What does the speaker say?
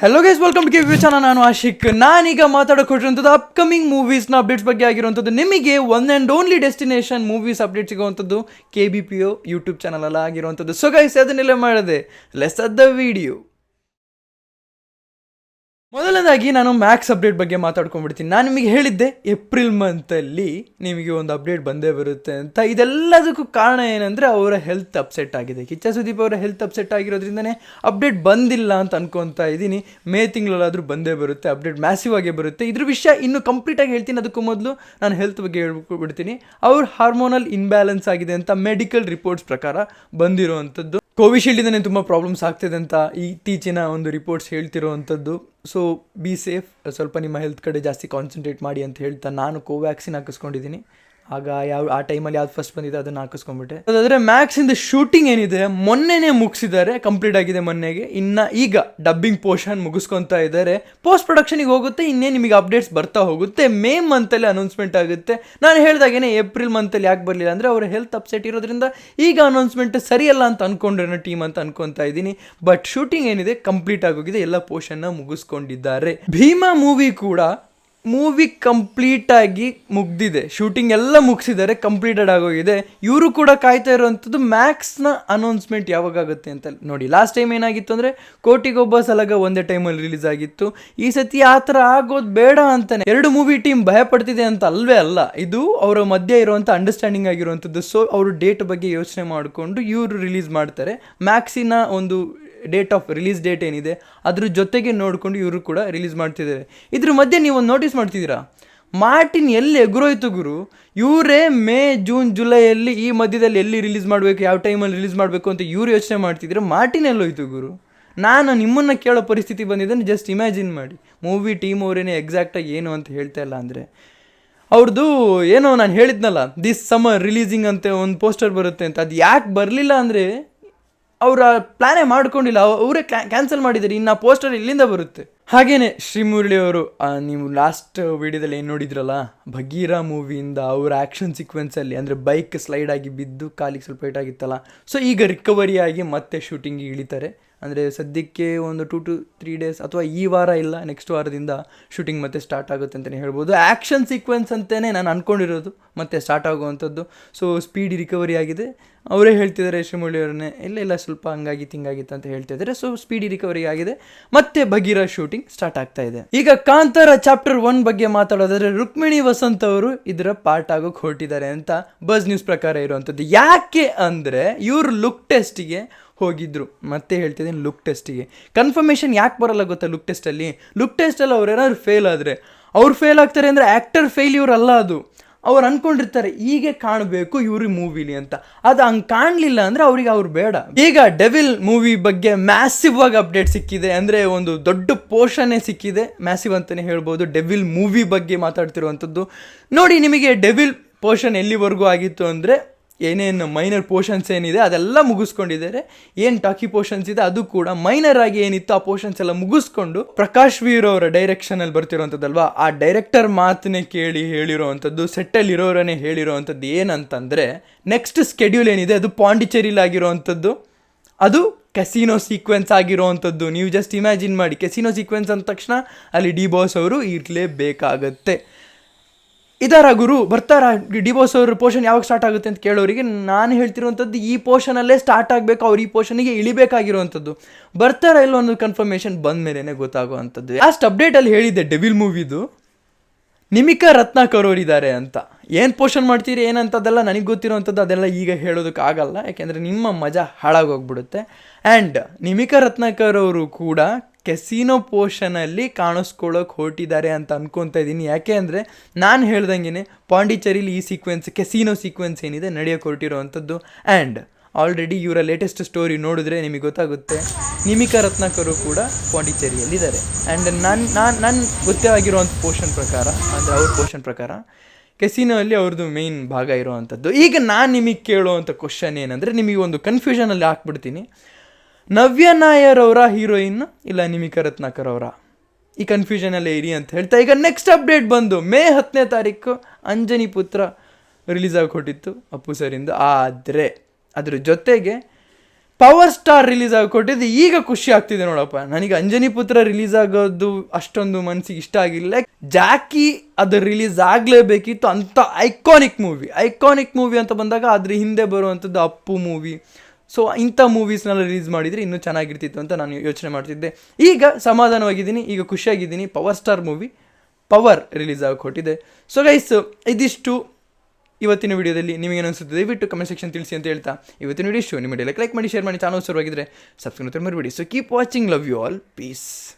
Hello guys, welcome to K channel. ನಾನು ಆಶಿಕ್. ನಾನೀಗ ಮಾತಾಡೋಕೊಟ್ಟಿರುವಂಥದ್ದು upcoming ಮೂವೀಸ್ನ updates ಬಗ್ಗೆ ಆಗಿರುವಂಥದ್ದು. ನಿಮಗೆ one and only destination movies update ಸಿಗುವಂಥದ್ದು KBPO ಯೂಟ್ಯೂಬ್ ಚಾನಲ್ ಅಲ್ಲ ಆಗಿರುವಂಥದ್ದು. ಸೊ ಗೈಸ್, ಅದನ್ನೆಲ್ಲ ಮಾಡಿದೆ, ಲೆಟ್ಸ್ ಸ್ಟಾರ್ಟ್ ದ ವಿಡಿಯೋ. ಮೊದಲನೇದಾಗಿ ನಾನು ಮ್ಯಾಕ್ಸ್ ಅಪ್ಡೇಟ್ ಬಗ್ಗೆ ಮಾತಾಡ್ಕೊಂಡ್ಬಿಡ್ತೀನಿ. ನಾನು ನಿಮಗೆ ಹೇಳಿದ್ದೆ ಏಪ್ರಿಲ್ ಮಂತಲ್ಲಿ ನಿಮಗೆ ಒಂದು ಅಪ್ಡೇಟ್ ಬಂದೇ ಬರುತ್ತೆ ಅಂತ. ಇದೆಲ್ಲದಕ್ಕೂ ಕಾರಣ ಏನಂದರೆ ಅವರ ಹೆಲ್ತ್ ಅಪ್ಸೆಟ್ ಆಗಿದೆ. ಕಿಚ್ಚ ಸುದೀಪ್ ಅವರ ಹೆಲ್ತ್ ಅಪ್ಸೆಟ್ ಆಗಿರೋದ್ರಿಂದನೇ ಅಪ್ಡೇಟ್ ಬಂದಿಲ್ಲ ಅಂತ ಅನ್ಕೊತಾ ಇದ್ದೀನಿ. ಮೇ ತಿಂಗಳಲ್ಲಾದರೂ ಬಂದೇ ಬರುತ್ತೆ, ಅಪ್ಡೇಟ್ ಮ್ಯಾಸಿವ್ ಆಗೇ ಬರುತ್ತೆ. ಇದ್ರ ವಿಷಯ ಇನ್ನೂ ಕಂಪ್ಲೀಟಾಗಿ ಹೇಳ್ತೀನಿ. ಅದಕ್ಕೂ ಮೊದಲು ನಾನು ಹೆಲ್ತ್ ಬಗ್ಗೆ ಹೇಳ್ಬಿಡ್ತೀನಿ. ಅವ್ರ ಹಾರ್ಮೋನಲ್ ಇನ್ಬ್ಯಾಲೆನ್ಸ್ ಆಗಿದೆ ಅಂತ ಮೆಡಿಕಲ್ ರಿಪೋರ್ಟ್ಸ್ ಪ್ರಕಾರ ಬಂದಿರೋವಂಥದ್ದು. ಕೋವಿಶೀಲ್ಡಿಂದನೇ ತುಂಬ ಪ್ರಾಬ್ಲಮ್ಸ್ ಆಗ್ತಿದೆ ಅಂತ ಇತ್ತೀಚಿನ ಒಂದು ರಿಪೋರ್ಟ್ಸ್ ಹೇಳ್ತಿರೋವಂಥದ್ದು. ಸೊ ಬಿ ಸೇಫ್, ಸ್ವಲ್ಪ ನಿಮ್ಮ ಹೆಲ್ತ್ ಕಡೆ ಜಾಸ್ತಿ ಕಾನ್ಸಂಟ್ರೇಟ್ ಮಾಡಿ ಅಂತ ಹೇಳ್ತಾ ನಾನು ಕೋವ್ಯಾಕ್ಸಿನ್ ಹಾಕಿಸ್ಕೊಂಡಿದ್ದೀನಿ. ಆಗ ಆ ಟೈಮಲ್ಲಿ ಯಾವ್ದು ಫಸ್ಟ್ ಬಂದಿದೆ ಅದನ್ನು ಹಾಕಿಸ್ಕೊಂಡ್ಬಿಟ್ಟೆ. ಅದಾದರೆ ಮ್ಯಾಕ್ಸಿಂದ ಶೂಟಿಂಗ್ ಏನಿದೆ ಮೊನ್ನೆನೇ ಮುಗಿಸಿದ್ದಾರೆ, ಕಂಪ್ಲೀಟ್ ಆಗಿದೆ ಮೊನ್ನೆಗೆ. ಇನ್ನು ಈಗ ಡಬ್ಬಿಂಗ್ ಪೋರ್ಷನ್ ಮುಗಿಸ್ಕೊತಾ ಇದ್ದಾರೆ. ಪೋಸ್ಟ್ ಪ್ರೊಡಕ್ಷನಿಗೆ ಹೋಗುತ್ತೆ, ಇನ್ನೇನು ನಿಮಗೆ ಅಪ್ಡೇಟ್ಸ್ ಬರ್ತಾ ಹೋಗುತ್ತೆ. ಮೇ ಮಂತಲ್ಲಿ ಅನೌನ್ಸ್ಮೆಂಟ್ ಆಗುತ್ತೆ. ನಾನು ಹೇಳಿದಾಗೇನೆ ಏಪ್ರಿಲ್ ಮಂತಲ್ಲಿ ಯಾಕೆ ಬರಲಿಲ್ಲ ಅಂದರೆ ಅವರ ಹೆಲ್ತ್ ಅಪ್ಸೆಟ್ ಇರೋದ್ರಿಂದ ಈಗ ಅನೌನ್ಸ್ಮೆಂಟ್ ಸರಿಯಲ್ಲ ಅಂತ ಅನ್ಕೊಂಡ್ರೆ ಟೀಮ್ ಅಂತ ಅನ್ಕೊತಾ ಇದ್ದೀನಿ. ಬಟ್ ಶೂಟಿಂಗ್ ಏನಿದೆ ಕಂಪ್ಲೀಟ್ ಆಗೋಗಿದೆ, ಎಲ್ಲ ಪೋರ್ಷನ್ನ ಮುಗಿಸ್ಕೊಂಡಿದ್ದಾರೆ. ಭೀಮಾ ಮೂವಿ ಕಂಪ್ಲೀಟಾಗಿ ಮುಗ್ದಿದೆ, ಶೂಟಿಂಗ್ ಎಲ್ಲ ಮುಗಿಸಿದ್ದಾರೆ, ಕಂಪ್ಲೀಟೆಡ್ ಆಗೋಗಿದೆ. ಇವರು ಕೂಡ ಕಾಯ್ತಾ ಇರುವಂಥದ್ದು ಮ್ಯಾಕ್ಸ್ನ ಅನೌನ್ಸ್ಮೆಂಟ್ ಯಾವಾಗುತ್ತೆ ಅಂತ. ನೋಡಿ, ಲಾಸ್ಟ್ ಟೈಮ್ ಏನಾಗಿತ್ತು ಅಂದರೆ ಕೋಟಿಗೊಬ್ಬ ಸಲಗ ಒಂದೇ ಟೈಮಲ್ಲಿ ರಿಲೀಸ್ ಆಗಿತ್ತು. ಈ ಸತಿ ಆ ಥರ ಆಗೋದು ಬೇಡ ಅಂತಾನೆ 2 ಮೂವಿ ಟೀಮ್ ಭಯಪಡ್ತಿದೆ ಅಂತ ಅಲ್ವೇ ಅಲ್ಲ, ಇದು ಅವರ ಮಧ್ಯೆ ಇರುವಂಥ ಅಂಡರ್ಸ್ಟ್ಯಾಂಡಿಂಗ್ ಆಗಿರುವಂಥದ್ದು. ಸೊ ಅವರು ಡೇಟ್ ಬಗ್ಗೆ ಯೋಚನೆ ಮಾಡಿಕೊಂಡು ಇವರು ರಿಲೀಸ್ ಮಾಡ್ತಾರೆ. ಮ್ಯಾಕ್ಸಿನ ಒಂದು ಡೇಟ್ ಆಫ್ ರಿಲೀಸ್ ಡೇಟ್ ಏನಿದೆ ಅದ್ರ ಜೊತೆಗೆ ನೋಡಿಕೊಂಡು ಇವರು ಕೂಡ ರಿಲೀಸ್ ಮಾಡ್ತಿದ್ದಾರೆ. ಇದ್ರ ಮಧ್ಯೆ ನೀವು ಒಂದು ನೋಟಿಸ್ ಮಾಡ್ತಿದ್ದೀರಾ, ಮಾರ್ಟಿನ್ ಎಲ್ಲಿ ಎಗುರೋಯ್ತು ಗುರು? ಇವರೇ ಮೇ ಜೂನ್ ಜುಲೈಯಲ್ಲಿ ಈ ಮಧ್ಯದಲ್ಲಿ ಎಲ್ಲಿ ರಿಲೀಸ್ ಮಾಡಬೇಕು, ಯಾವ ಟೈಮಲ್ಲಿ ರಿಲೀಸ್ ಮಾಡಬೇಕು ಅಂತ ಇವರು ಯೋಚನೆ ಮಾಡ್ತಿದ್ರೆ ಮಾರ್ಟಿನ್ ಎಲ್ಲೋಯ್ತು ಗುರು? ನಾನು ನಿಮ್ಮನ್ನು ಕೇಳೋ ಪರಿಸ್ಥಿತಿ ಬಂದಿದೆ. ಜಸ್ಟ್ ಇಮ್ಯಾಜಿನ್ ಮಾಡಿ, ಮೂವಿ ಟೀಮ್ ಅವರೇನೆ ಎಕ್ಸಾಕ್ಟಾಗಿ ಏನು ಅಂತ ಹೇಳ್ತಾ ಇಲ್ಲ ಅಂದರೆ ಅವ್ರದ್ದು ಏನೋ ನಾನು ಹೇಳಿದ್ನಲ್ಲ, ದಿಸ್ ಸಮರ್ ರಿಲೀಸಿಂಗ್ ಅಂತ ಒಂದು ಪೋಸ್ಟರ್ ಬರುತ್ತೆ ಅಂತ. ಅದು ಯಾಕೆ ಬರಲಿಲ್ಲ ಅಂದರೆ ಅವರ ಪ್ಲಾನೇ ಮಾಡ್ಕೊಂಡಿಲ್ಲ, ಅವರೇ ಕ್ಯಾನ್ಸಲ್ ಮಾಡಿದ್ದಾರೆ. ಇನ್ನು ಆ ಪೋಸ್ಟರ್ ಇಲ್ಲಿಂದ ಬರುತ್ತೆ. ಹಾಗೇನೆ ಶ್ರೀಮುರಳಿ ಅವರು, ನೀವು ಲಾಸ್ಟ್ ವಿಡಿಯೋದಲ್ಲಿ ಏನು ನೋಡಿದ್ರಲ್ಲ, ಭಗೀರಾ ಮೂವಿಯಿಂದ ಅವರ ಆ್ಯಕ್ಷನ್ ಸೀಕ್ವೆನ್ಸಲ್ಲಿ ಅಂದರೆ ಬೈಕ್ ಸ್ಲೈಡ್ ಆಗಿ ಬಿದ್ದು ಕಾಲಿಗೆ ಸ್ವಲ್ಪ ಏಟಾಗಿತ್ತಲ್ಲ, ಸೊ ಈಗ ರಿಕವರಿ ಆಗಿ ಮತ್ತೆ ಶೂಟಿಂಗಿಗೆ ಇಳಿತಾರೆ. ಅಂದರೆ ಸದ್ಯಕ್ಕೆ ಒಂದು 2 to 3 ಡೇಸ್ ಅಥವಾ ಈ ವಾರ ಇಲ್ಲ ನೆಕ್ಸ್ಟ್ ವಾರದಿಂದ ಶೂಟಿಂಗ್ ಮತ್ತೆ ಸ್ಟಾರ್ಟ್ ಆಗುತ್ತೆ ಅಂತಲೇ ಹೇಳ್ಬೋದು. ಆ್ಯಕ್ಷನ್ ಸೀಕ್ವೆನ್ಸ್ ಅಂತಲೇ ನಾನು ಅಂದ್ಕೊಂಡಿರೋದು ಮತ್ತೆ ಸ್ಟಾರ್ಟ್ ಆಗುವಂಥದ್ದು. ಸೊ ಸ್ಪೀಡ್ ರಿಕವರಿ ಆಗಿದೆ. ಅವರೇ ಹೇಳ್ತಿದ್ದಾರೆ, ಶ್ರೀಮುರಳಿ ಅವ್ರನ್ನೇ, ಇಲ್ಲ ಸ್ವಲ್ಪ ಹಂಗಾಗಿತ್ತು ಹಿಂಗಾಗಿತ್ತು ಅಂತ ಹೇಳ್ತಿದ್ದಾರೆ. ಸೊ ಸ್ಪೀಡಿ ರಿಕವರಿ ಆಗಿದೆ, ಮತ್ತೆ ಭಗೀರಾ ಶೂಟಿಂಗ್ ಸ್ಟಾರ್ಟ್ ಆಗ್ತಾ ಇದೆ. ಈಗ ಕಾಂತಾರ ಚಾಪ್ಟರ್ 1 ಬಗ್ಗೆ ಮಾತಾಡೋದಾದ್ರೆ ರುಕ್ಮಿಣಿ ವಸಂತ್ ಅವರು ಇದರ ಪಾರ್ಟ್ ಆಗೋಕೆ ಹೊರಟಿದ್ದಾರೆ ಅಂತ ಬಸ್ ನ್ಯೂಸ್ ಪ್ರಕಾರ ಇರುವಂಥದ್ದು. ಯಾಕೆ ಅಂದರೆ ಇವರು ಲುಕ್ ಟೆಸ್ಟಿಗೆ ಹೋಗಿದ್ರು. ಮತ್ತೆ ಹೇಳ್ತಿದ್ದೀನಿ, ಲುಕ್ ಟೆಸ್ಟಿಗೆ ಕನ್ಫರ್ಮೇಷನ್ ಯಾಕೆ ಬರಲ್ಲ ಗೊತ್ತಾ? ಲುಕ್ ಟೆಸ್ಟಲ್ಲಿ ಅವ್ರೇನಾದ್ರು ಫೇಲ್ ಆದರೆ, ಅವ್ರು ಫೇಲ್ ಆಗ್ತಾರೆ ಅಂದರೆ ಆ್ಯಕ್ಟರ್ ಫೇಲ್ಯೂರ್ ಅಲ್ಲ ಅದು. ಅವ್ರು ಅಂದ್ಕೊಂಡಿರ್ತಾರೆ ಹೀಗೆ ಕಾಣಬೇಕು ಇವ್ರಿಗೆ ಮೂವಿಲಿ ಅಂತ, ಅದು ಹಂಗೆ ಕಾಣಲಿಲ್ಲ ಅಂದರೆ ಅವ್ರು ಬೇಡ. ಈಗ ಡೆವಿಲ್ ಮೂವಿ ಬಗ್ಗೆ ಮ್ಯಾಸಿವ್ ಆಗಿ ಅಪ್ಡೇಟ್ ಸಿಕ್ಕಿದೆ, ಅಂದರೆ ಒಂದು ದೊಡ್ಡ ಪೋರ್ಷನ್ನೇ ಸಿಕ್ಕಿದೆ, ಮ್ಯಾಸಿವ್ ಅಂತಲೇ ಹೇಳ್ಬೋದು. ಡೆವಿಲ್ ಮೂವಿ ಬಗ್ಗೆ ಮಾತಾಡ್ತಿರುವಂಥದ್ದು ನೋಡಿ. ನಿಮಗೆ ಡೆವಿಲ್ ಪೋರ್ಷನ್ ಎಲ್ಲಿವರೆಗೂ ಆಗಿತ್ತು ಅಂದರೆ ಏನೇನು ಮೈನರ್ ಪೋರ್ಷನ್ಸ್ ಏನಿದೆ ಅದೆಲ್ಲ ಮುಗಿಸ್ಕೊಂಡಿದ್ದಾರೆ. ಏನು ಟಾಕಿ ಪೋರ್ಷನ್ಸ್ ಇದೆ ಅದು ಕೂಡ ಮೈನರ್ ಆಗಿ ಏನಿತ್ತು ಆ ಪೋರ್ಷನ್ಸ್ ಎಲ್ಲ ಮುಗಿಸ್ಕೊಂಡು ಪ್ರಕಾಶ್ ವೀರ್ ಅವರ ಡೈರೆಕ್ಷನಲ್ಲಿ ಬರ್ತಿರೋವಂಥದ್ದಲ್ವಾ, ಆ ಡೈರೆಕ್ಟರ್ ಮಾತನ್ನೇ ಕೇಳಿ ಹೇಳಿರೋವಂಥದ್ದು, ಸೆಟ್ಟಲ್ಲಿ ಇರೋರನ್ನೇ ಹೇಳಿರೋವಂಥದ್ದು ಏನಂತಂದರೆ ನೆಕ್ಸ್ಟ್ ಸ್ಕೆಡ್ಯೂಲ್ ಏನಿದೆ ಅದು ಪಾಂಡಿಚೇರಿಲಿ ಆಗಿರೋವಂಥದ್ದು, ಅದು ಕೆಸಿನೋ ಸೀಕ್ವೆನ್ಸ್ ಆಗಿರೋವಂಥದ್ದು. ನೀವು ಜಸ್ಟ್ ಇಮ್ಯಾಜಿನ್ ಮಾಡಿ, ಕೆಸಿನೋ ಸೀಕ್ವೆನ್ಸ್ ಅಂದ ತಕ್ಷಣ ಅಲ್ಲಿ ಡಿ ಬಾಸ್ ಅವರು ಇರಲೇಬೇಕಾಗತ್ತೆ. ಇದಾರ ಗುರು ಬರ್ತಾರ ಡಿ ಬಾಸ್ ಅವ್ರ ಪೋರ್ಷನ್ ಯಾವಾಗ ಸ್ಟಾರ್ಟ್ ಆಗುತ್ತೆ ಅಂತ ಕೇಳೋರಿಗೆ ನಾನು ಹೇಳ್ತಿರುವಂಥದ್ದು ಈ ಪೋರ್ಷನಲ್ಲೇ ಸ್ಟಾರ್ಟ್ ಆಗಬೇಕು, ಅವ್ರು ಈ ಪೋರ್ಷನಿಗೆ ಇಳಿಬೇಕಾಗಿರುವಂಥದ್ದು. ಬರ್ತಾರ ಇಲ್ಲ ಒಂದು ಕನ್ಫರ್ಮೇಷನ್ ಬಂದ ಮೇಲೇ ಗೊತ್ತಾಗುವಂಥದ್ದು. ಲಾಸ್ಟ್ ಅಪ್ಡೇಟಲ್ಲಿ ಹೇಳಿದ್ದೆ ಡೆವಿಲ್ ಮೂವಿದು ನಿಮಿಕಾ ರತ್ನಾಕರ್ ಅವರಿದ್ದಾರೆ ಅಂತ. ಏನು ಪೋರ್ಷನ್ ಮಾಡ್ತೀರಿ ಏನಂತದೆಲ್ಲ ನನಗೆ ಗೊತ್ತಿರೋವಂಥದ್ದು, ಅದೆಲ್ಲ ಈಗ ಹೇಳೋದಕ್ಕಾಗಲ್ಲ, ಯಾಕೆಂದರೆ ನಿಮ್ಮ ಮಜಾ ಹಾಳಾಗೋಗ್ಬಿಡುತ್ತೆ. ಆ್ಯಂಡ್ ನಿಮಿಕಾ ರತ್ನಾಕರ್ ಅವರು ಕೂಡ ಕೆಸಿನೋ ಪೋರ್ಷನಲ್ಲಿ ಕಾಣಿಸ್ಕೊಳ್ಳೋಕೆ ಹೊರಟಿದ್ದಾರೆ ಅಂತ ಅನ್ಕೊತಾ ಇದ್ದೀನಿ. ಯಾಕೆ ಅಂದರೆ ನಾನು ಹೇಳ್ದಂಗೆ ಪಾಂಡಿಚೇರಿಲಿ ಈ ಸೀಕ್ವೆನ್ಸ್ ಕೆಸಿನೋ ಸೀಕ್ವೆನ್ಸ್ ಏನಿದೆ ನಡೆಯೋಕೆ ಹೊರಟಿರೋವಂಥದ್ದು. ಆ್ಯಂಡ್ ಆಲ್ರೆಡಿ ಇವರ ಲೇಟೆಸ್ಟ್ ಸ್ಟೋರಿ ನೋಡಿದ್ರೆ ನಿಮಗೆ ಗೊತ್ತಾಗುತ್ತೆ, ನಿಮಿಕಾ ರತ್ನಾಕರು ಕೂಡ ಪಾಂಡಿಚೇರಿಯಲ್ಲಿದ್ದಾರೆ. ಆ್ಯಂಡ್ ನಾನು ಗೊತ್ತೇ ಆಗಿರೋವಂಥ ಪೋರ್ಷನ್ ಪ್ರಕಾರ, ಅಂದರೆ ಅವ್ರ ಪೋರ್ಷನ್ ಪ್ರಕಾರ ಕೆಸಿನೋ ಅಲ್ಲಿ ಅವ್ರದ್ದು ಮೇಯ್ನ್ ಭಾಗ ಇರೋವಂಥದ್ದು. ಈಗ ನಾನು ನಿಮಗೆ ಕೇಳೋವಂಥ ಕ್ವಶನ್ ಏನಂದರೆ, ನಿಮಗೆ ಒಂದು ಕನ್ಫ್ಯೂಷನಲ್ಲಿ ಹಾಕ್ಬಿಡ್ತೀನಿ, ನವ್ಯ ನಾಯರ್ ಅವರ ಹೀರೋಯಿನ್ ಇಲ್ಲ ನಿಮಿಕಾ ರತ್ನಾಕರ್ ಅವರ? ಈ ಕನ್ಫ್ಯೂಷನಲ್ಲೇ ಇರಿ ಅಂತ ಹೇಳ್ತಾ ಈಗ ನೆಕ್ಸ್ಟ್ ಅಪ್ಡೇಟ್ ಬಂದು ಮೇ 10ನೇ ತಾರೀಕು ಅಂಜನಿ ಪುತ್ರ ರಿಲೀಸ್ ಆಗಿ ಹೊಟ್ಟಿತ್ತು ಅಪ್ಪು ಸರಿಂದ. ಆದರೆ ಅದ್ರ ಜೊತೆಗೆ ಪವರ್ ಸ್ಟಾರ್ ರಿಲೀಸ್ ಆಗಿಕೊಟ್ಟಿದ್ದು ಈಗ ಖುಷಿ ಆಗ್ತಿದೆ ನೋಡಪ್ಪ. ನನಗೆ ಅಂಜನಿ ಪುತ್ರ ರಿಲೀಸ್ ಆಗೋದು ಅಷ್ಟೊಂದು ಮನಸ್ಸಿಗೆ ಇಷ್ಟ ಆಗಿಲ್ಲ. ಜಾಕಿ ಅದು ರಿಲೀಸ್ ಆಗಲೇಬೇಕಿತ್ತು. ಅಂಥ ಐಕಾನಿಕ್ ಮೂವಿ ಅಂತ ಬಂದಾಗ ಅದ್ರ ಹಿಂದೆ ಬರುವಂಥದ್ದು ಅಪ್ಪು ಮೂವಿ. ಸೊ ಇಂಥ ಮೂವೀಸ್ನೆಲ್ಲ ರಿಲೀಸ್ ಮಾಡಿದರೆ ಇನ್ನೂ ಚೆನ್ನಾಗಿರ್ತಿತ್ತು ಅಂತ ನಾನು ಯೋಚನೆ ಮಾಡ್ತಿದ್ದೆ. ಈಗ ಸಮಾಧಾನವಾಗಿದ್ದೀನಿ, ಈಗ ಖುಷಿಯಾಗಿದ್ದೀನಿ. Power star movie power release ಆಗಿಕೊಟ್ಟಿದೆ. ಸೊ ಗೈಸ್, ಇದಿಷ್ಟು ಇವತ್ತಿನ ವಿಡಿಯೋದಲ್ಲಿ. ನಿಮಗೇನು ಅನಿಸುತ್ತೆ ದಯವಿಟ್ಟು ಕಮೆಂಟ್ ಸೆಕ್ಷನ್ ತಿಳಿಸಿ ಅಂತ ಹೇಳ್ತಾ ಇವತ್ತಿನ ವಿಡಿಯೋ ಇಷ್ಟು. ನಿಮ್ಮ ಲೈಕ್ ಮಾಡಿ, ಶೇರ್ ಮಾಡಿ, ಚಾನಲ್ ಶುರುವಾಗಿದ್ದರೆ ಸಬ್ಸ್ಕ್ರೈಬ್ ಮರಿಬೇಡಿ. So keep watching, love you all, piece.